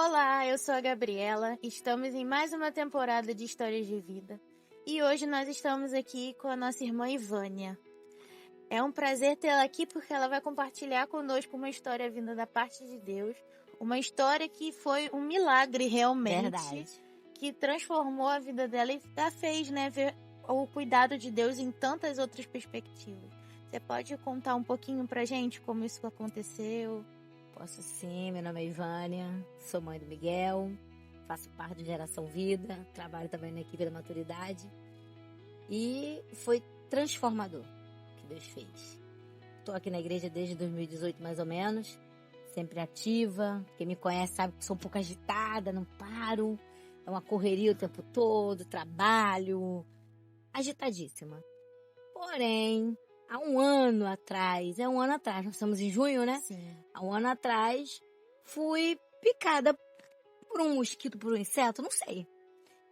Olá, eu sou a Gabriela, estamos em mais uma temporada de Histórias de Vida e hoje nós estamos aqui com a nossa irmã Ivânia. É um prazer tê-la aqui porque ela vai compartilhar conosco uma história vinda da parte de Deus, uma história que foi um milagre realmente, Verdade. que transformou a vida dela e a fez, ver o cuidado de Deus em tantas outras perspectivas. Você pode contar um pouquinho pra gente como isso aconteceu? Posso sim, meu nome é Ivânia, sou mãe do Miguel, faço parte do Geração Vida, trabalho também na equipe da Maturidade e foi transformador o que Deus fez. Estou aqui na igreja desde 2018 mais ou menos, sempre ativa, quem me conhece sabe que sou um pouco agitada, não paro, é uma correria o tempo todo, trabalho, agitadíssima. Porém, há um ano atrás, nós estamos em junho, né? Sim. Há um ano atrás, fui picada por um mosquito, por um inseto, não sei.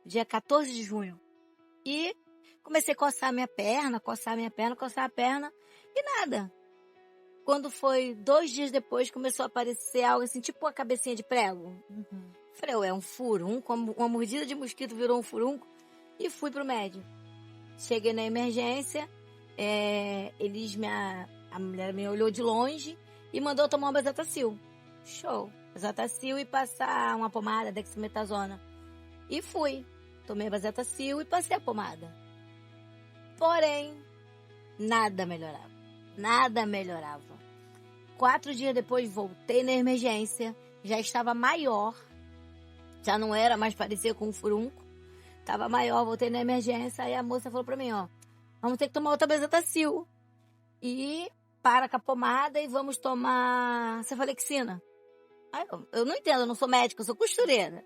Dia 14 de junho. E comecei a coçar a perna e nada. Quando foi 2 dias depois, começou a aparecer algo assim, tipo uma cabecinha de prego. Falei, é um furúnculo, uma mordida de mosquito virou um furúnculo e fui pro médico. Cheguei na emergência, a mulher me olhou de longe e mandou tomar uma Bezetacil. Show. Bezetacil e passar uma pomada, dexametasona. E fui. Tomei a Bezetacil e passei a pomada. Porém, nada melhorava. Nada melhorava. 4 dias depois, voltei na emergência. Já estava maior. Já não era mais parecia com um furúnculo. Estava maior, voltei na emergência. Aí a moça falou pra mim, vamos ter que tomar outra Bezetacil. E para com a pomada e vamos tomar cefalexina. Aí eu não entendo, eu não sou médica, eu sou costureira.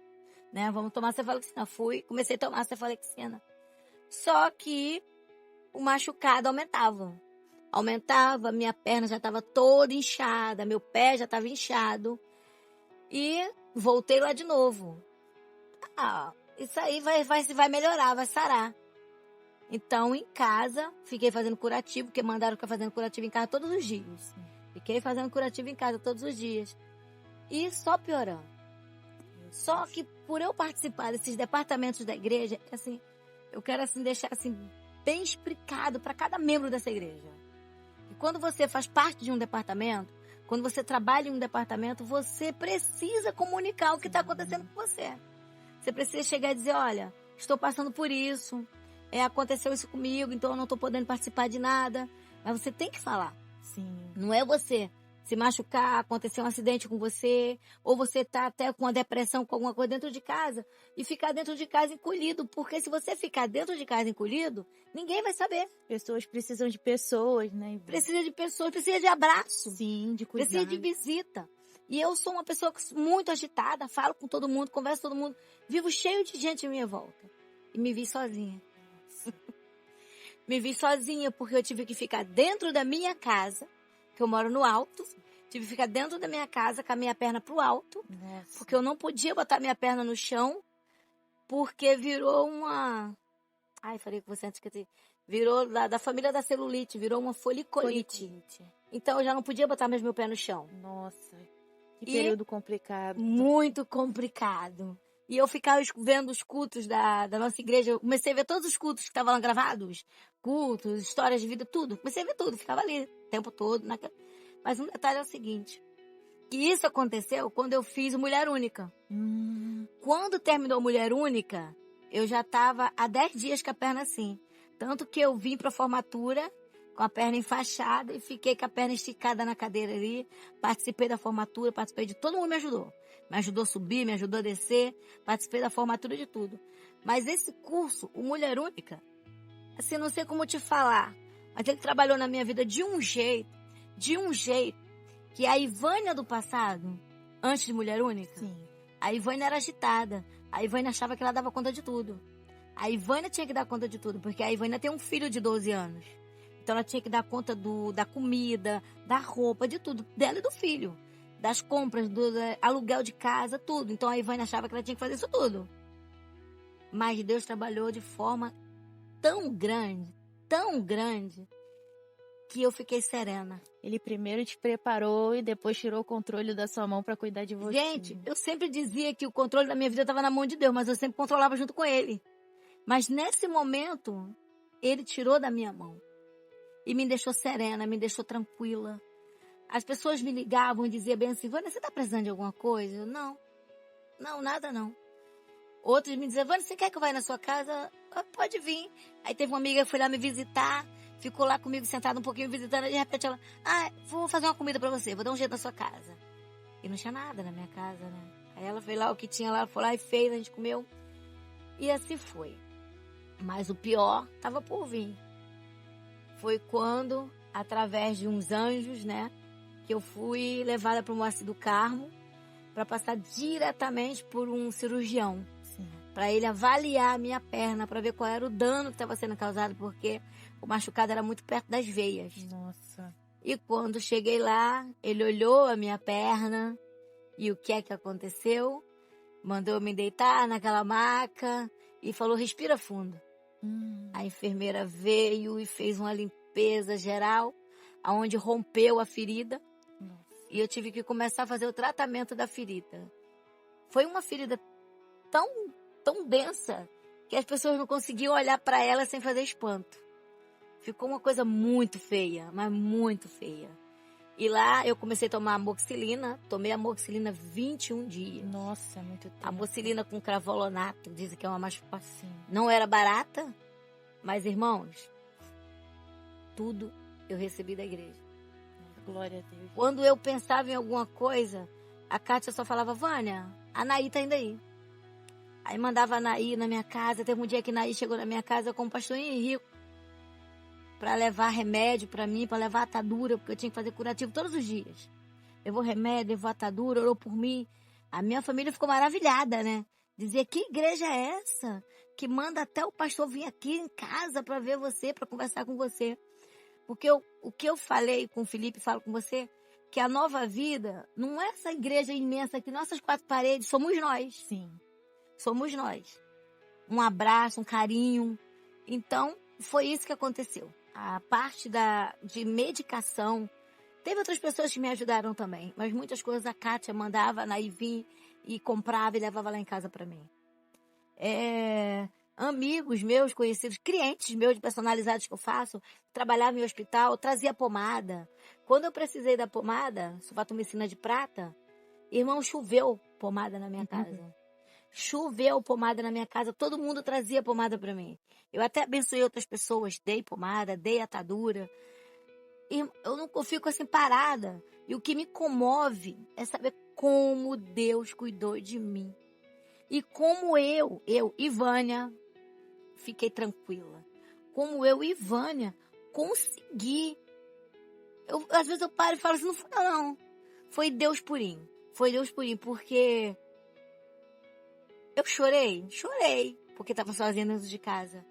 Né? Vamos tomar cefalexina. Fui, comecei a tomar cefalexina. Só que o machucado aumentava. Aumentava, minha perna já estava toda inchada, meu pé já estava inchado. E voltei lá de novo. Isso aí vai melhorar, vai sarar. Então, em casa, fiquei fazendo curativo, porque mandaram ficar fazendo curativo em casa todos os dias. Fiquei fazendo curativo em casa todos os dias. E só piorando. Só que por eu participar desses departamentos da igreja, assim, eu quero assim, deixar assim, bem explicado para cada membro dessa igreja. E quando você faz parte de um departamento, quando você trabalha em um departamento, você precisa comunicar o que está acontecendo com você. Você precisa chegar e dizer, olha, estou passando por isso, aconteceu isso comigo, então eu não estou podendo participar de nada. Mas você tem que falar. Sim. Não é você se machucar, acontecer um acidente com você, ou você tá até com uma depressão, com alguma coisa dentro de casa, e ficar dentro de casa encolhido. Porque se você ficar dentro de casa encolhido, ninguém vai saber. Pessoas precisam de pessoas, né? Precisa de pessoas, precisa de abraço. Sim, de cuidado. Precisa de visita. E eu sou uma pessoa muito agitada, falo com todo mundo, converso com todo mundo, vivo cheio de gente à minha volta. E me vi sozinha. Me vi sozinha porque eu tive que ficar dentro da minha casa, que eu moro no alto. Tive que ficar dentro da minha casa com a minha perna pro alto. Nossa. Porque eu não podia botar minha perna no chão, porque virou uma... falei com você antes que virou da família da celulite, virou uma foliculite. Então eu já não podia botar mais meu pé no chão. Nossa, que período complicado. Muito complicado. E eu ficava vendo os cultos da nossa igreja. Eu comecei a ver todos os cultos que estavam lá gravados. Cultos, histórias de vida, tudo. Comecei a ver tudo. Ficava ali o tempo todo. Mas um detalhe é o seguinte. Que isso aconteceu quando eu fiz o Mulher Única. Quando terminou Mulher Única, eu já estava há 10 dias com a perna assim. Tanto que eu vim para a formatura com a perna enfaixada e fiquei com a perna esticada na cadeira ali. Participei da formatura, participei de... Todo mundo me ajudou. Me ajudou a subir, me ajudou a descer. Participei da formatura de tudo. Mas esse curso, o Mulher Única, assim, não sei como te falar, mas ele trabalhou na minha vida de um jeito, que a Ivânia do passado, antes de Mulher Única, Sim. A Ivânia era agitada. A Ivânia achava que ela dava conta de tudo. A Ivânia tinha que dar conta de tudo, porque a Ivânia tem um filho de 12 anos. Então ela tinha que dar conta da comida, da roupa, de tudo, dela e do filho. Das compras, do aluguel de casa, tudo. Então a Ivânia achava que ela tinha que fazer isso tudo. Mas Deus trabalhou de forma tão grande, que eu fiquei serena. Ele primeiro te preparou e depois tirou o controle da sua mão pra cuidar de você. Gente, eu sempre dizia que o controle da minha vida estava na mão de Deus, mas eu sempre controlava junto com ele. Mas nesse momento, ele tirou da minha mão. E me deixou serena, me deixou tranquila. As pessoas me ligavam e diziam bem assim, Vânia, você tá precisando de alguma coisa? Eu, não, nada não. Outros me diziam, Vânia, você quer que eu vá na sua casa? Ah, pode vir. Aí teve uma amiga que foi lá me visitar, ficou lá comigo sentada um pouquinho visitando, e de repente ela, vou fazer uma comida pra você, vou dar um jeito na sua casa. E não tinha nada na minha casa, né? Aí ela fez lá o que tinha lá, foi lá e fez, a gente comeu. E assim foi. Mas o pior estava por vir. Foi quando, através de uns anjos, né, que eu fui levada para o Moacir do Carmo para passar diretamente por um cirurgião. Para ele avaliar a minha perna, para ver qual era o dano que estava sendo causado, porque o machucado era muito perto das veias. Nossa. E quando cheguei lá, ele olhou a minha perna e o que é que aconteceu? Mandou eu me deitar naquela maca e falou, respira fundo. A enfermeira veio e fez uma limpeza geral, aonde rompeu a ferida. Nossa. E eu tive que começar a fazer o tratamento da ferida. Foi uma ferida tão densa que as pessoas não conseguiam olhar para ela sem fazer espanto. Ficou uma coisa muito feia, mas muito feia. E lá eu comecei a tomar amoxicilina, tomei amoxicilina 21 dias. Nossa, muito tempo. Amoxicilina com cravolonato, dizem que é uma mais Assim. Não era barata, mas irmãos, tudo eu recebi da igreja. Glória a Deus. Quando eu pensava em alguma coisa, a Kátia só falava, Vânia, a Naí tá indo aí. Aí mandava a Naí na minha casa, teve um dia que a Naí chegou na minha casa com o pastor Henrique para levar remédio para mim, para levar atadura, porque eu tinha que fazer curativo todos os dias. Levou remédio, levou atadura, orou por mim. A minha família ficou maravilhada, né? Dizia, que igreja é essa? Que manda até o pastor vir aqui em casa para ver você, para conversar com você. Porque o que eu falei com o Felipe, falo com você, que a nova vida não é essa igreja imensa que nossas quatro paredes, somos nós. Sim. Somos nós. Um abraço, um carinho. Então, foi isso que aconteceu. A parte de medicação, teve outras pessoas que me ajudaram também, mas muitas coisas a Kátia mandava, a Naí vinha e comprava e levava lá em casa para mim. Amigos meus, conhecidos, clientes meus de personalizados que eu faço, trabalhavam em hospital, trazia pomada. Quando eu precisei da pomada, sulfatomicina de prata, irmão, choveu pomada na minha casa. Choveu pomada na minha casa, todo mundo trazia pomada para mim. Eu até abençoei outras pessoas, dei pomada, dei atadura. E eu não fico assim parada. E o que me comove é saber como Deus cuidou de mim. E como eu, Ivânia, fiquei tranquila. Como eu, Ivânia, consegui. Às vezes eu paro e falo assim, não foi não. Foi Deus purinho. Foi Deus purinho, porque eu chorei, porque estava sozinha dentro de casa.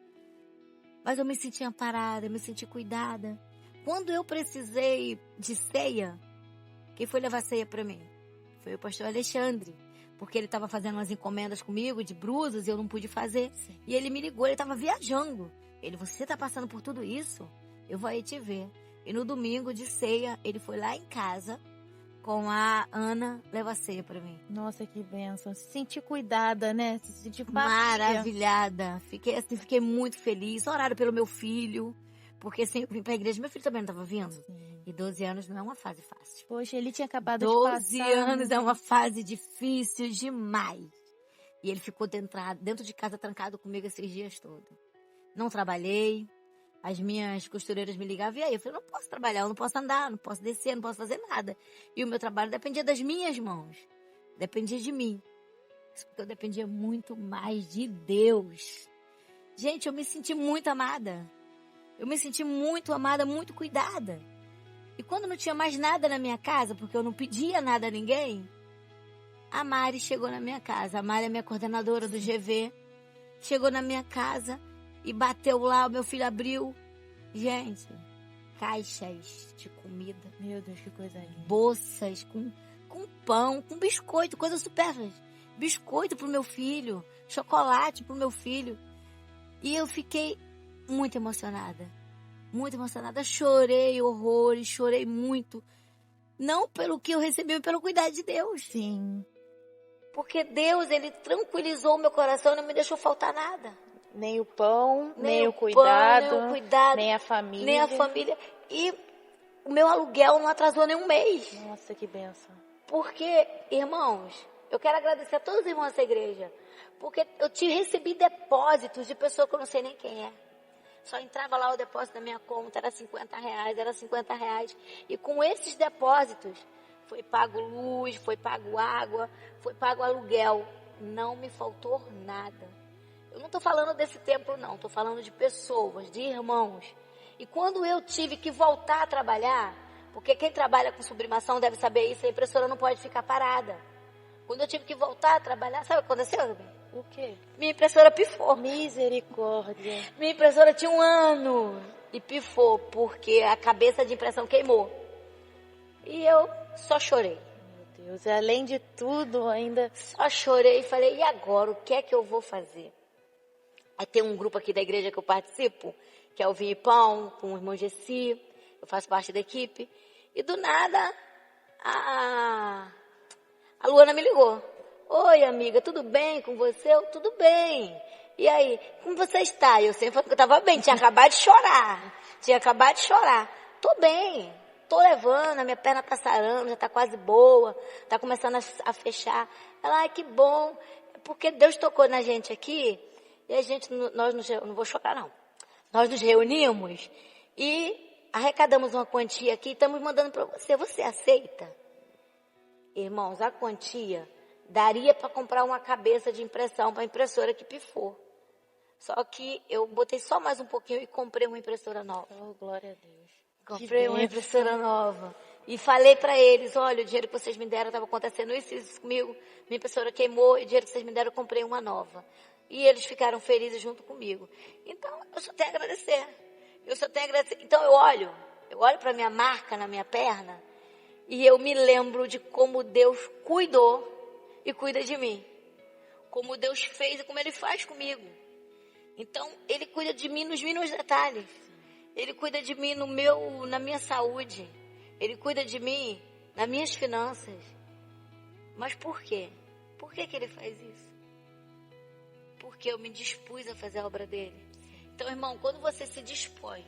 Mas eu me senti amparada, eu me senti cuidada. Quando eu precisei de ceia, quem foi levar ceia para mim? Foi o pastor Alexandre. Porque ele estava fazendo umas encomendas comigo de brusas e eu não pude fazer. Sim. E ele me ligou, ele estava viajando. Você está passando por tudo isso? Eu vou aí te ver. E no domingo de ceia, ele foi lá em casa com a Ana, leva a ceia para mim. Nossa, que bênção. Se sentir cuidada, né? Se sentir maravilhada. Fiquei muito feliz. Oraram pelo meu filho. Porque assim, eu vim pra igreja, meu filho também não estava vindo. Sim. E 12 anos não é uma fase fácil. Poxa, ele tinha acabado de passar. 12 anos é uma fase difícil demais. E ele ficou dentro de casa trancado comigo esses dias todos. Não trabalhei. As minhas costureiras me ligavam, e aí? Eu falei, não posso trabalhar, eu não posso andar, não posso descer, não posso fazer nada. E o meu trabalho dependia das minhas mãos. Dependia de mim. Porque eu dependia muito mais de Deus. Gente, eu me senti muito amada. Eu me senti muito amada, muito cuidada. E quando não tinha mais nada na minha casa, porque eu não pedia nada a ninguém, a Mari chegou na minha casa. A Mari é minha coordenadora do GV. Chegou na minha casa e bateu lá, o meu filho abriu. Gente, caixas de comida. Meu Deus, que coisa linda. Bolsas com pão, com biscoito, coisa supérflua. Biscoito pro meu filho, chocolate pro meu filho. E eu fiquei muito emocionada. muito emocionada. Chorei horrores, chorei muito. Não pelo que eu recebi, mas pelo cuidado de Deus. Sim. Porque Deus, Ele tranquilizou o meu coração e não me deixou faltar nada. Nem o pão, nem o pão, cuidado, nem o cuidado, nem a família. nem a família. E o meu aluguel não atrasou nem um mês. Nossa, que bênção. Porque, irmãos, eu quero agradecer a todos os irmãos dessa igreja. Porque eu recebi depósitos de pessoas que eu não sei nem quem é. Só entrava lá o depósito da minha conta, era R$50. E com esses depósitos, foi pago luz, foi pago água, foi pago aluguel. Não me faltou nada. Eu não estou falando desse templo, não. Estou falando de pessoas, de irmãos. E quando eu tive que voltar a trabalhar, porque quem trabalha com sublimação deve saber isso, a impressora não pode ficar parada. Quando eu tive que voltar a trabalhar, sabe o que aconteceu, Rubem? O quê? Minha impressora pifou. Misericórdia. Minha impressora tinha 1 ano e pifou, porque a cabeça de impressão queimou. E eu só chorei. Meu Deus, e além de tudo ainda... Só chorei e falei, e agora, o que é que eu vou fazer? Aí tem um grupo aqui da igreja que eu participo, que é o Vinho e Pão, com o irmão Gessi, eu faço parte da equipe. E do nada, a Luana me ligou. Oi, amiga, tudo bem com você? Eu, tudo bem. E aí, como você está? Eu sempre falei que eu estava bem, tinha acabado de chorar. Tô bem, tô levando, a minha perna tá sarando, já tá quase boa, tá começando a fechar. Ela, ai, que bom, porque Deus tocou na gente aqui, e a gente, não vou chorar não, nós nos reunimos e arrecadamos uma quantia aqui e estamos mandando para você. Você aceita? Irmãos, a quantia daria para comprar uma cabeça de impressão para a impressora que pifou. Só que eu botei só mais um pouquinho e comprei uma impressora nova. Oh, glória a Deus. Comprei uma impressora nova. E falei para eles, olha, o dinheiro que vocês me deram estava acontecendo isso comigo. Minha impressora queimou e o dinheiro que vocês me deram eu comprei uma nova. E eles ficaram felizes junto comigo. Então, eu só tenho a agradecer. Então, eu olho para minha marca na minha perna e eu me lembro de como Deus cuidou e cuida de mim. Como Deus fez e como Ele faz comigo. Então, Ele cuida de mim nos mínimos detalhes. Ele cuida de mim na minha saúde. Ele cuida de mim nas minhas finanças. Mas por quê? Por que Ele faz isso? Porque eu me dispus a fazer a obra dele. Então, irmão, quando você se dispõe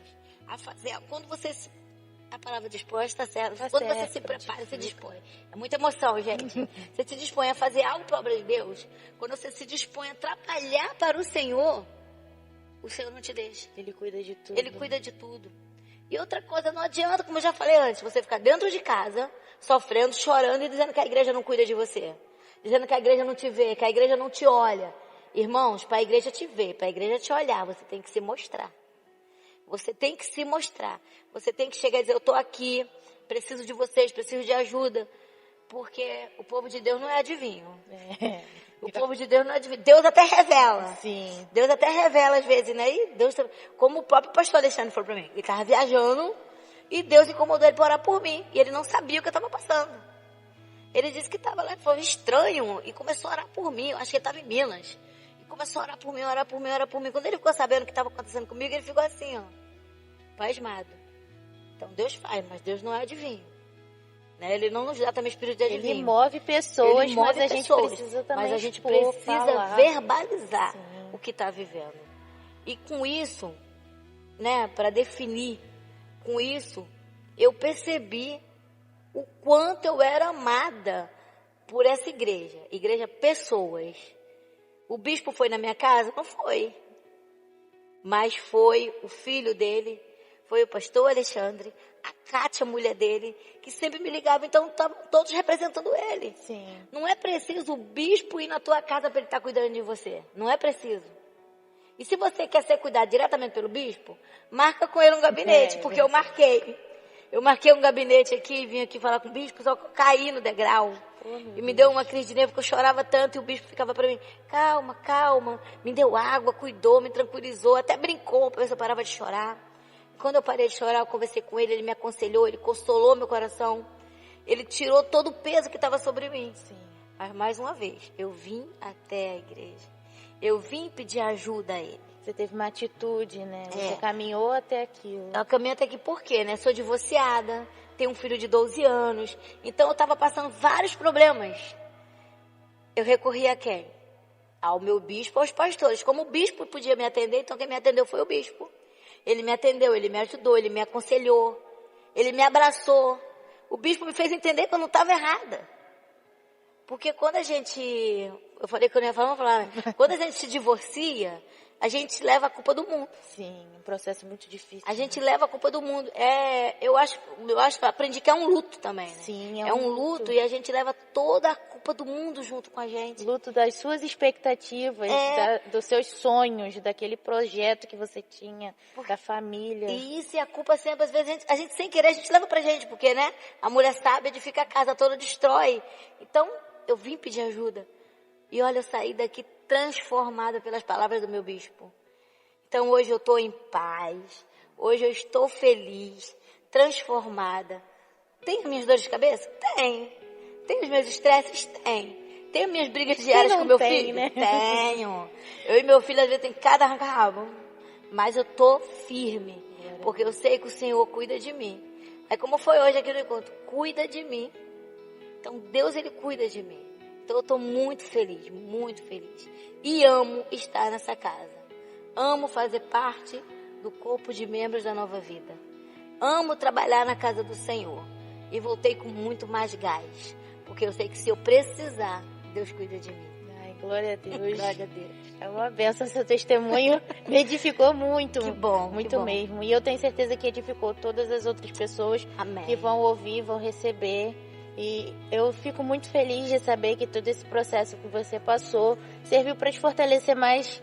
a fazer, a palavra dispõe está certa. Quando você se prepara, se dispõe. É muita emoção, gente. Você se dispõe a fazer algo para a obra de Deus. Quando você se dispõe a trabalhar para o Senhor não te deixa. Ele cuida de tudo. Ele cuida de tudo. E outra coisa, não adianta, como eu já falei antes, você ficar dentro de casa, sofrendo, chorando e dizendo que a igreja não cuida de você. Dizendo que a igreja não te vê, que a igreja não te olha. Irmãos, para a igreja te ver, para a igreja te olhar, você tem que se mostrar. Você tem que se mostrar. Você tem que chegar e dizer, eu estou aqui, preciso de vocês, preciso de ajuda. Porque o povo de Deus não é adivinho. O povo de Deus não é adivinho. Deus até revela. Sim. Deus até revela às vezes, né? E Deus, como o próprio pastor Alexandre falou para mim, ele estava viajando e Deus incomodou ele para orar por mim. E ele não sabia o que eu estava passando. Ele disse que estava lá, foi estranho e começou a orar por mim. Eu acho que ele estava em Minas. Começou a orar por mim. Quando ele ficou sabendo o que estava acontecendo comigo, ele ficou assim, ó, pasmado. Então Deus faz, mas Deus não é adivinho. Né? Ele não nos dá também espírito de adivinho. Ele move pessoas, mas a gente precisa também Mas a gente precisa falar. verbalizar Sim. o que está vivendo. E com isso, né, para definir, com isso, eu percebi o quanto eu era amada por essa igreja. Igreja Pessoas. O bispo foi na minha casa? Não foi. Mas foi o filho dele, foi o pastor Alexandre, a Kátia, a mulher dele, que sempre me ligava, então estavam todos representando ele. Sim. Não é preciso o bispo ir na tua casa para ele estar cuidando de você. Não é preciso. E se você quer ser cuidado diretamente pelo bispo, marca com ele um gabinete, porque eu marquei. Eu marquei um gabinete aqui, vim aqui falar com o bispo, só que eu caí no degrau. E me deu uma crise de nervo, porque eu chorava tanto e o bispo ficava para mim, calma, calma. Me deu água, cuidou, me tranquilizou, até brincou para ver se eu parava de chorar. Quando eu parei de chorar, eu conversei com ele, ele me aconselhou, ele consolou meu coração. Ele tirou todo o peso que estava sobre mim. Sim. Mas mais uma vez, eu vim até a igreja. Eu vim pedir ajuda a ele. Você teve uma atitude, né? Você caminhou até aquilo. Eu caminho até aqui por quê, né? Sou divorciada, tenho um filho de 12 anos. Então eu estava passando vários problemas. Eu recorri a quem? Ao meu bispo, aos pastores. Como o bispo podia me atender, então quem me atendeu foi o bispo. Ele me atendeu, ele me ajudou, ele me aconselhou, ele me abraçou. O bispo me fez entender que eu não estava errada. Porque quando a gente... Eu falei que eu não ia falar, vou falar. Né? Quando a gente se divorcia, a gente leva a culpa do mundo. Sim, um processo muito difícil. A gente leva a culpa do mundo. Eu acho que aprendi que é um luto também, né? Sim, é um luto e a gente leva toda a culpa do mundo junto com a gente. Luto das suas expectativas, dos seus sonhos, daquele projeto que você tinha, da família. E isso, e a culpa sempre, às vezes, a gente sem querer, a gente leva pra gente, porque, né? A mulher sábia edifica a casa toda, destrói. Então, eu vim pedir ajuda. E olha, eu saí daqui transformada pelas palavras do meu bispo. Então hoje eu estou em paz, hoje eu estou feliz, transformada. Tenho minhas dores de cabeça? Tenho. Tenho os meus estresses? Tenho. Tenho minhas brigas diárias com meu filho? Né? Tenho. Eu e meu filho às vezes tem cada arranca-rabo. Mas eu estou firme, porque eu sei que o Senhor cuida de mim. Aí como foi hoje aqui no encontro, cuida de mim. Então Deus, Ele cuida de mim. Então eu estou muito feliz, muito feliz. E amo estar nessa casa. Amo fazer parte do corpo de membros da Nova Vida. Amo trabalhar na casa do Senhor. E voltei com muito mais gás. Porque eu sei que se eu precisar, Deus cuida de mim. Ai, glória a Deus. Glória a Deus. É uma bênção, seu testemunho me edificou muito. Que bom, muito que bom. mesmo. E eu tenho certeza que edificou todas as outras pessoas. Amém. Que vão ouvir, vão receber. E eu fico muito feliz de saber que todo esse processo que você passou serviu para te fortalecer mais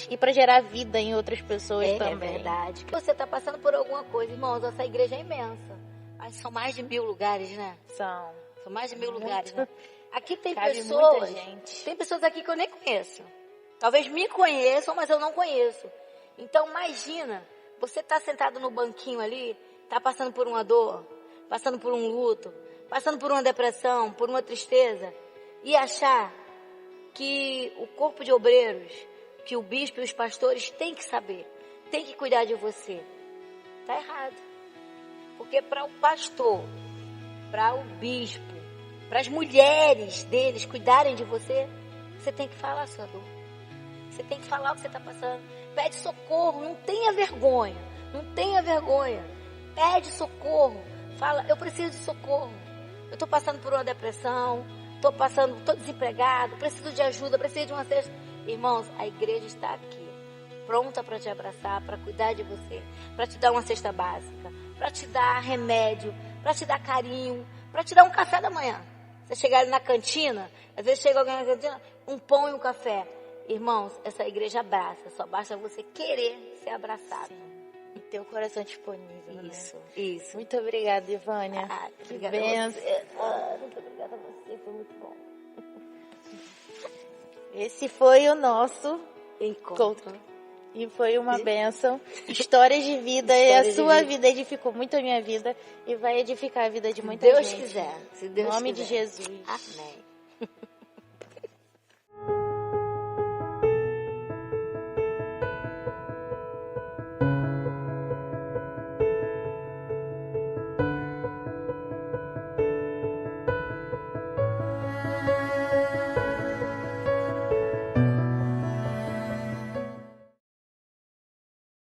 e para gerar vida em outras pessoas também. É verdade. Você está passando por alguma coisa, irmãos, essa igreja é imensa. Mas são mais de 1000 lugares, né? São mais de 1000 lugares, né? Aqui tem Cabe pessoas, muita gente. Tem pessoas aqui que eu nem conheço. Talvez me conheçam, mas eu não conheço. Então imagina, você está sentado no banquinho ali, está passando por uma dor, passando por um luto, passando por uma depressão, por uma tristeza, e achar que o corpo de obreiros, que o bispo e os pastores têm que saber, têm que cuidar de você. Está errado. Porque para o pastor, para o bispo, para as mulheres deles cuidarem de você, você tem que falar a sua dor. Você tem que falar o que você está passando. Pede socorro, não tenha vergonha. Não tenha vergonha. Pede socorro. Fala, eu preciso de socorro. Eu estou passando por uma depressão, estou desempregado, preciso de ajuda, preciso de uma cesta. Irmãos, a igreja está aqui, pronta para te abraçar, para cuidar de você, para te dar uma cesta básica, para te dar remédio, para te dar carinho, para te dar um café da manhã. Você chegar ali na cantina, às vezes chega alguém na cantina, um pão e um café. Irmãos, essa igreja abraça, só basta você querer ser abraçado. Sim. E ter o coração disponível, Isso, né? isso. Muito obrigada, Ivânia. Que Obrigada bênção. a você. Muito obrigada a você, foi muito bom. Esse foi o nosso Encontro. E foi uma bênção. Histórias de vida. E a sua vida edificou muito a minha vida. E vai edificar a vida de muita gente. Se Deus quiser. Se Deus Em nome quiser. de Jesus. Amém.